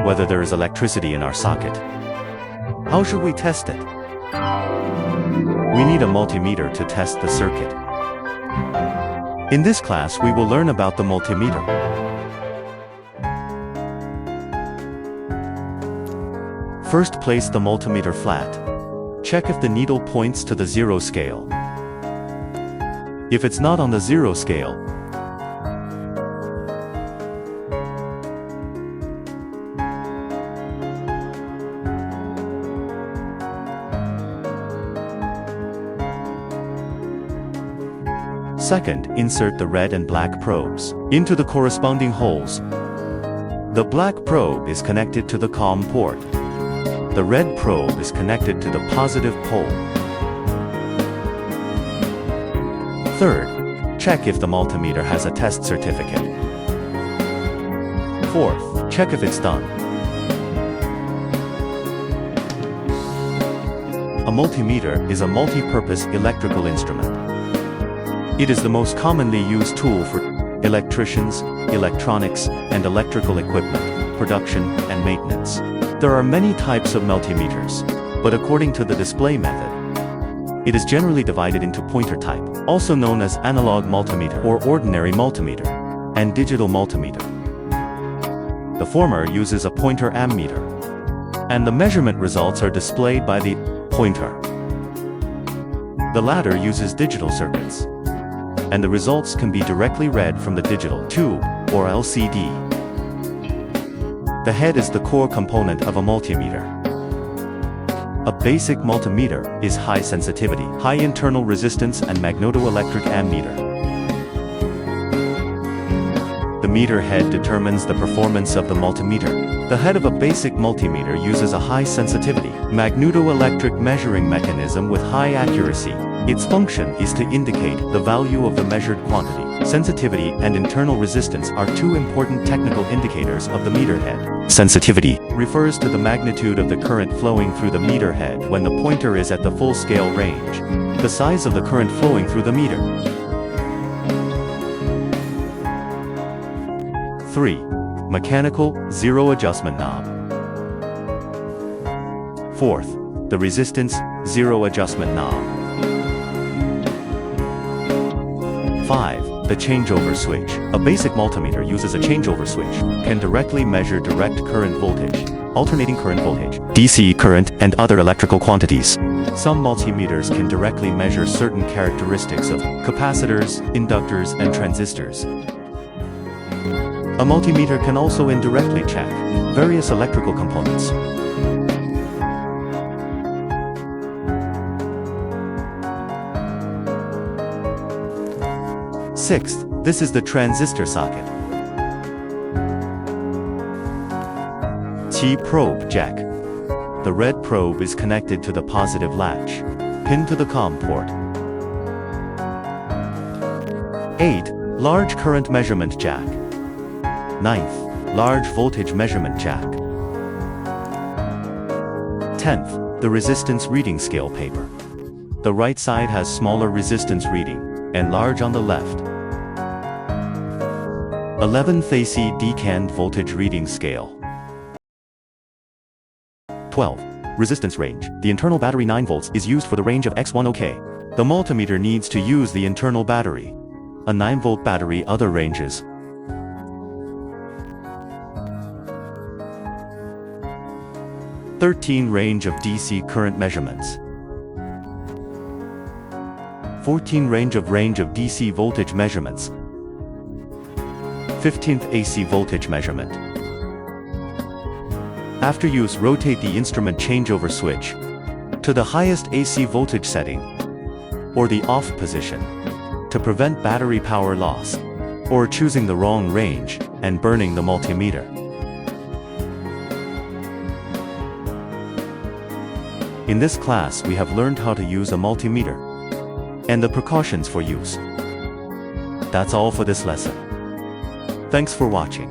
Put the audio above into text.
whether there is electricity in our socket. How should we test it? We need a multimeter to test the circuit. In this class, we will learn about the multimeter. First, place the multimeter flat. Check if the needle points to the 0 scale. If it's not on the 0 scale, second, insert the red and black probes into the corresponding holes. The black probe is connected to the COM port. The red probe is connected to the positive pole. Third, check if the multimeter has a test certificate. Fourth, check if it's done. A multimeter is a multi-purpose electrical instrument. It is the most commonly used tool for electricians, electronics, and electrical equipment, production, and maintenance. There are many types of multimeters, but according to the display method, it is generally divided into pointer type, also known as analog multimeter or ordinary multimeter, and digital multimeter. The former uses a pointer ammeter, and the measurement results are displayed by the pointer. The latter uses digital circuits, and the results can be directly read from the digital tube or LCD. The head is the core component of a multimeter. A basic multimeter is high sensitivity, high internal resistance, and magnetoelectric ammeter. The meter head determines the performance of the multimeter. The head of a basic multimeter uses a high sensitivity, magnetoelectric measuring mechanism with high accuracy. Its function is to indicate the value of the measured quantity. Sensitivity and internal resistance are two important technical indicators of the meter head. Sensitivity refers to the magnitude of the current flowing through the meter head when the pointer is at the full scale range. The size of the current flowing through the meter. 3. Mechanical, zero adjustment knob. Fourth, the resistance, zero adjustment knob. 5. The changeover switch. A basic multimeter uses a changeover switch, can directly measure direct current voltage, alternating current voltage, DC current, and other electrical quantities. Some multimeters can directly measure certain characteristics of capacitors, inductors, and transistors. A multimeter can also indirectly check various electrical components. Sixth, this is the transistor socket. T-probe jack. The red probe is connected to the positive latch, pinned to the COM port. 8. Large current measurement jack. 9th, large voltage measurement jack. 10th, the resistance reading scale paper. The right side has smaller resistance reading, and large on the left. 11th AC decant voltage reading scale. 12. Resistance range. The internal battery 9 volts is used for the range of X10K. The multimeter needs to use the internal battery. A 9-volt battery other ranges. 13. Range of DC current measurements. 14. Range of DC voltage measurements. 15th AC voltage measurement. After use, rotate the instrument changeover switch to the highest AC voltage setting or the off position to prevent battery power loss or choosing the wrong range and burning the multimeter. In this class, we have learned how to use a multimeter and the precautions for use. That's all for this lesson. Thanks for watching.